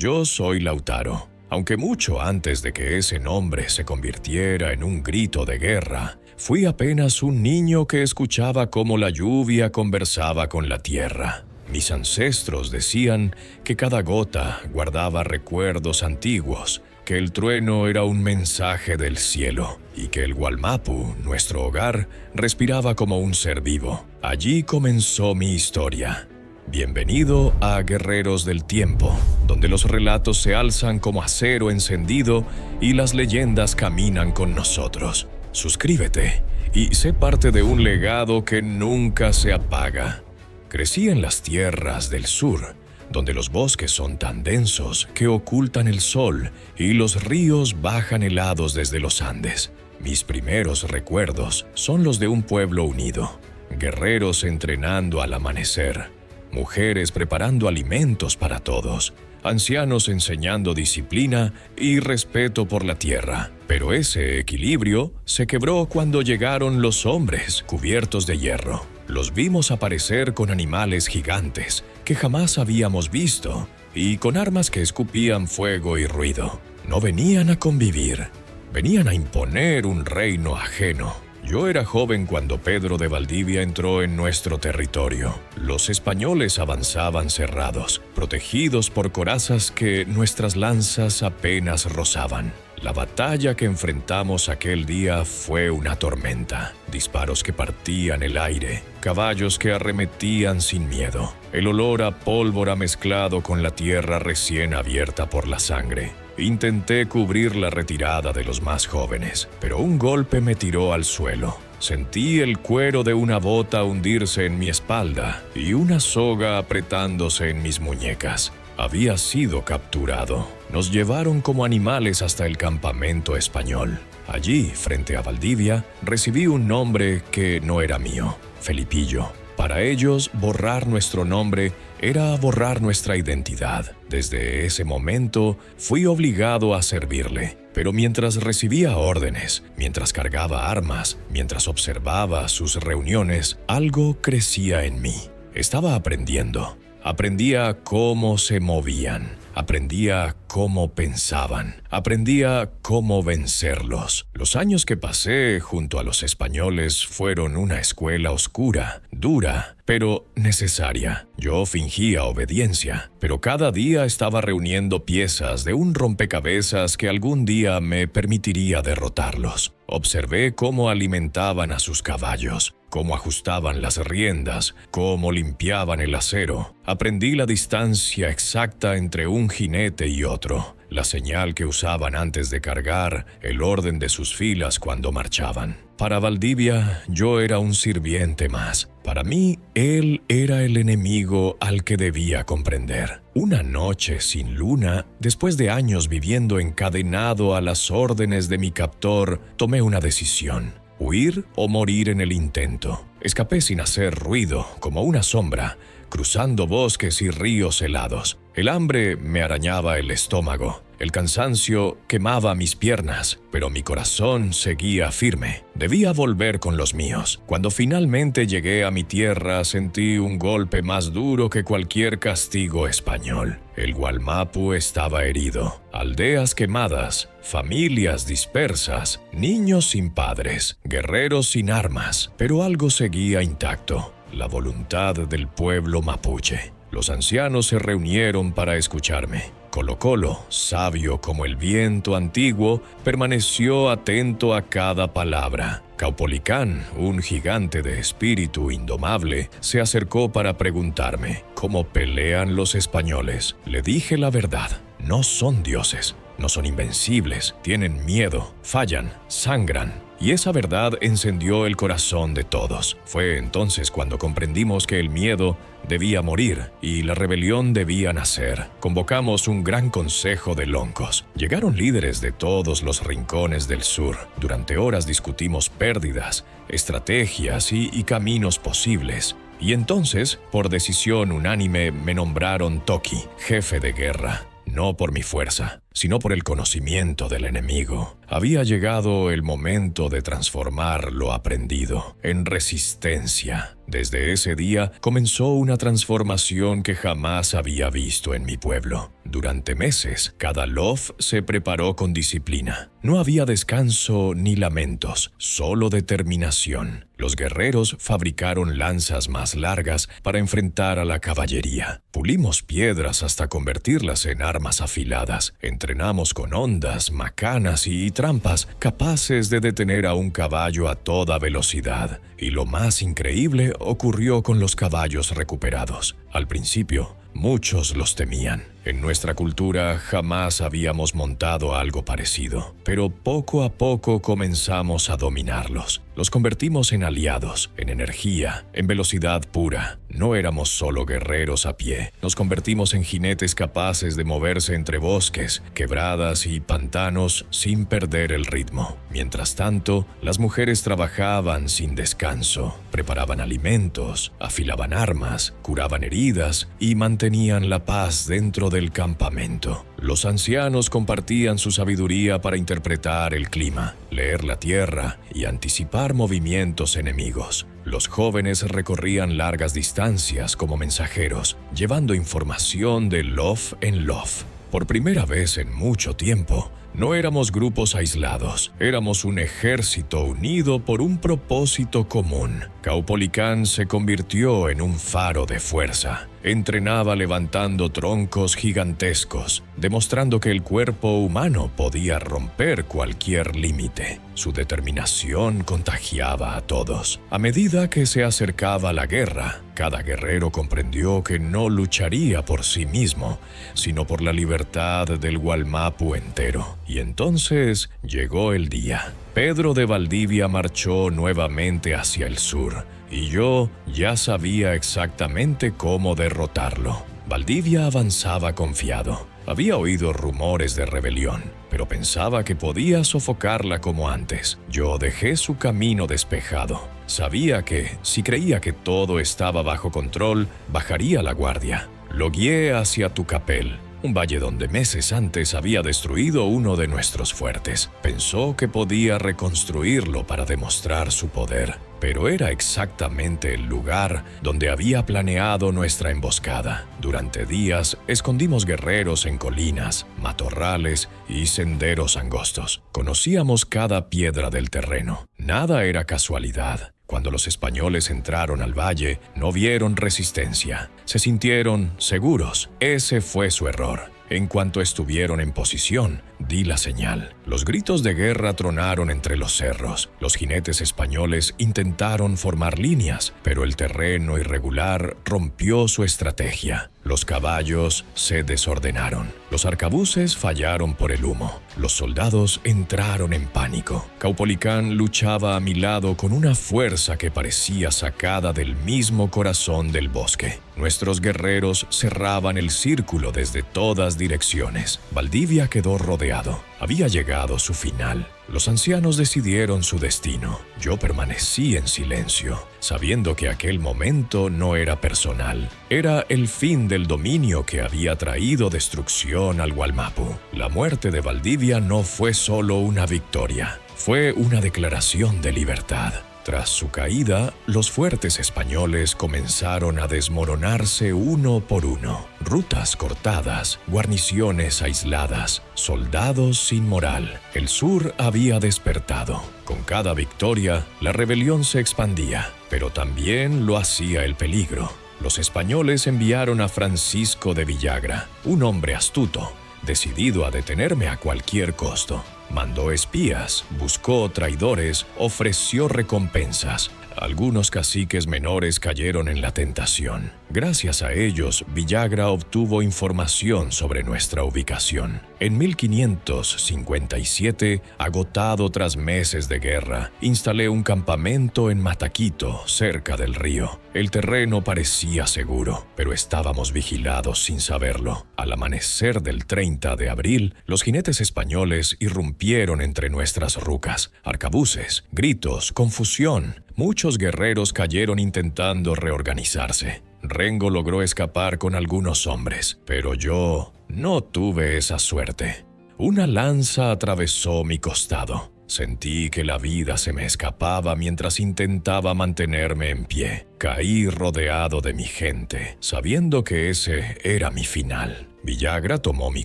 Yo soy Lautaro. Aunque mucho antes de que ese nombre se convirtiera en un grito de guerra, fui apenas un niño que escuchaba cómo la lluvia conversaba con la tierra. Mis ancestros decían que cada gota guardaba recuerdos antiguos, que el trueno era un mensaje del cielo y que el Wallmapu, nuestro hogar, respiraba como un ser vivo. Allí comenzó mi historia. Bienvenido a Guerreros del Tiempo, donde los relatos se alzan como acero encendido y las leyendas caminan con nosotros. Suscríbete y sé parte de un legado que nunca se apaga. Crecí en las tierras del sur, donde los bosques son tan densos que ocultan el sol y los ríos bajan helados desde los Andes. Mis primeros recuerdos son los de un pueblo unido, guerreros entrenando al amanecer, mujeres preparando alimentos para todos, ancianos enseñando disciplina y respeto por la tierra. Pero ese equilibrio se quebró cuando llegaron los hombres cubiertos de hierro. Los vimos aparecer con animales gigantes que jamás habíamos visto y con armas que escupían fuego y ruido. No venían a convivir, venían a imponer un reino ajeno. Yo era joven cuando Pedro de Valdivia entró en nuestro territorio. Los españoles avanzaban cerrados, protegidos por corazas que nuestras lanzas apenas rozaban. La batalla que enfrentamos aquel día fue una tormenta. Disparos que partían el aire, caballos que arremetían sin miedo, el olor a pólvora mezclado con la tierra recién abierta por la sangre. Intenté cubrir la retirada de los más jóvenes, pero un golpe me tiró al suelo. Sentí el cuero de una bota hundirse en mi espalda y una soga apretándose en mis muñecas. Había sido capturado. Nos llevaron como animales hasta el campamento español. Allí, frente a Valdivia, recibí un nombre que no era mío, Felipillo. Para ellos, borrar nuestro nombre era borrar nuestra identidad. Desde ese momento, fui obligado a servirle. Pero mientras recibía órdenes, mientras cargaba armas, mientras observaba sus reuniones, algo crecía en mí. Estaba aprendiendo. Aprendía cómo se movían, aprendía cómo pensaban, aprendía cómo vencerlos. Los años que pasé junto a los españoles fueron una escuela oscura, dura, pero necesaria. Yo fingía obediencia, pero cada día estaba reuniendo piezas de un rompecabezas que algún día me permitiría derrotarlos. Observé cómo alimentaban a sus caballos, cómo ajustaban las riendas, cómo limpiaban el acero. Aprendí la distancia exacta entre un jinete y otro, la señal que usaban antes de cargar, el orden de sus filas cuando marchaban. Para Valdivia, yo era un sirviente más. Para mí, él era el enemigo al que debía comprender. Una noche sin luna, después de años viviendo encadenado a las órdenes de mi captor, tomé una decisión: huir o morir en el intento. Escapé sin hacer ruido, como una sombra, cruzando bosques y ríos helados. El hambre me arañaba el estómago, el cansancio quemaba mis piernas, pero mi corazón seguía firme. Debía volver con los míos. Cuando finalmente llegué a mi tierra, sentí un golpe más duro que cualquier castigo español. El Wallmapu estaba herido. Aldeas quemadas, familias dispersas, niños sin padres, guerreros sin armas, pero algo seguía intacto: la voluntad del pueblo mapuche. Los ancianos se reunieron para escucharme. Colo Colo, sabio como el viento antiguo, permaneció atento a cada palabra. Caupolicán, un gigante de espíritu indomable, se acercó para preguntarme: ¿cómo pelean los españoles? Le dije la verdad: no son dioses, no son invencibles, tienen miedo, fallan, sangran. Y esa verdad encendió el corazón de todos. Fue entonces cuando comprendimos que el miedo debía morir y la rebelión debía nacer. Convocamos un gran consejo de loncos. Llegaron líderes de todos los rincones del sur. Durante horas discutimos pérdidas, estrategias y caminos posibles. Y entonces, por decisión unánime, me nombraron Toki, jefe de guerra. No por mi fuerza, sino por el conocimiento del enemigo. Había llegado el momento de transformar lo aprendido en resistencia. Desde ese día comenzó una transformación que jamás había visto en mi pueblo. Durante meses, cada lof se preparó con disciplina. No había descanso ni lamentos, solo determinación. Los guerreros fabricaron lanzas más largas para enfrentar a la caballería. Pulimos piedras hasta convertirlas en armas afiladas. Entrenamos con hondas, macanas y trampas capaces de detener a un caballo a toda velocidad. Y lo más increíble ocurrió con los caballos recuperados. Al principio, muchos los temían. En nuestra cultura jamás habíamos montado algo parecido, pero poco a poco comenzamos a dominarlos. Los convertimos en aliados, en energía, en velocidad pura. No éramos solo guerreros a pie, nos convertimos en jinetes capaces de moverse entre bosques, quebradas y pantanos sin perder el ritmo. Mientras tanto, las mujeres trabajaban sin descanso, preparaban alimentos, afilaban armas, curaban heridas y mantenían la paz dentro del campamento. Los ancianos compartían su sabiduría para interpretar el clima, leer la tierra y anticipar movimientos enemigos. Los jóvenes recorrían largas distancias como mensajeros, llevando información de lof en lof. Por primera vez en mucho tiempo, no éramos grupos aislados, éramos un ejército unido por un propósito común. Caupolicán se convirtió en un faro de fuerza. Entrenaba levantando troncos gigantescos, demostrando que el cuerpo humano podía romper cualquier límite. Su determinación contagiaba a todos. A medida que se acercaba la guerra, cada guerrero comprendió que no lucharía por sí mismo, sino por la libertad del Gualmapu entero. Y entonces llegó el día. Pedro de Valdivia marchó nuevamente hacia el sur, y yo ya sabía exactamente cómo derrotarlo. Valdivia avanzaba confiado. Había oído rumores de rebelión, pero pensaba que podía sofocarla como antes. Yo dejé su camino despejado. Sabía que, si creía que todo estaba bajo control, bajaría la guardia. Lo guié hacia Tucapel, un valle donde meses antes había destruido uno de nuestros fuertes. Pensó que podía reconstruirlo para demostrar su poder, pero era exactamente el lugar donde había planeado nuestra emboscada. Durante días escondimos guerreros en colinas, matorrales y senderos angostos. Conocíamos cada piedra del terreno. Nada era casualidad. Cuando los españoles entraron al valle, no vieron resistencia. Se sintieron seguros. Ese fue su error. En cuanto estuvieron en posición, di la señal. Los gritos de guerra tronaron entre los cerros. Los jinetes españoles intentaron formar líneas, pero el terreno irregular rompió su estrategia. Los caballos se desordenaron. Los arcabuces fallaron por el humo. Los soldados entraron en pánico. Caupolicán luchaba a mi lado con una fuerza que parecía sacada del mismo corazón del bosque. Nuestros guerreros cerraban el círculo desde todas direcciones. Valdivia quedó rodeado. Había llegado su final. Los ancianos decidieron su destino. Yo permanecí en silencio, sabiendo que aquel momento no era personal. Era el fin del dominio que había traído destrucción al Gualmapu. La muerte de Valdivia no fue solo una victoria, fue una declaración de libertad. Tras su caída, los fuertes españoles comenzaron a desmoronarse uno por uno. Rutas cortadas, guarniciones aisladas, soldados sin moral. El sur había despertado. Con cada victoria, la rebelión se expandía, pero también lo hacía el peligro. Los españoles enviaron a Francisco de Villagra, un hombre astuto, decidido a detenerme a cualquier costo. Mandó espías, buscó traidores, ofreció recompensas. Algunos caciques menores cayeron en la tentación. Gracias a ellos, Villagra obtuvo información sobre nuestra ubicación. En 1557, agotado tras meses de guerra, instalé un campamento en Mataquito, cerca del río. El terreno parecía seguro, pero estábamos vigilados sin saberlo. Al amanecer del 30 de abril, los jinetes españoles irrumpieron entre nuestras rucas. Arcabuces, gritos, confusión. Muchos guerreros cayeron intentando reorganizarse. Rengo logró escapar con algunos hombres, pero yo no tuve esa suerte. una lanza atravesó mi costado. Sentí que la vida se me escapaba mientras intentaba mantenerme en pie. Caí rodeado de mi gente, sabiendo que ese era mi final. Villagra tomó mi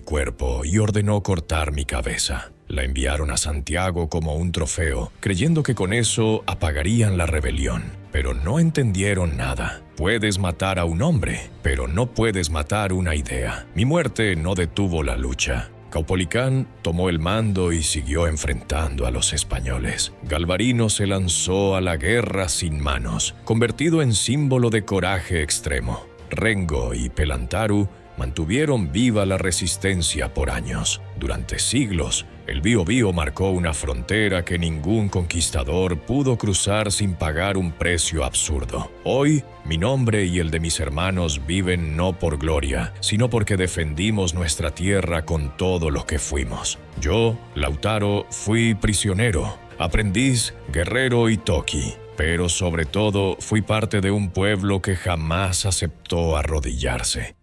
cuerpo y ordenó cortar mi cabeza. La enviaron a Santiago como un trofeo, creyendo que con eso apagarían la rebelión. Pero no entendieron nada. Puedes matar a un hombre, pero no puedes matar una idea. Mi muerte no detuvo la lucha. Caupolicán tomó el mando y siguió enfrentando a los españoles. Galvarino se lanzó a la guerra sin manos, convertido en símbolo de coraje extremo. Rengo y Pelantaru mantuvieron viva la resistencia por años. Durante siglos, el Biobío marcó una frontera que ningún conquistador pudo cruzar sin pagar un precio absurdo. Hoy, mi nombre y el de mis hermanos viven no por gloria, sino porque defendimos nuestra tierra con todo lo que fuimos. Yo, Lautaro, fui prisionero, aprendiz, guerrero y toqui. Pero sobre todo, fui parte de un pueblo que jamás aceptó arrodillarse.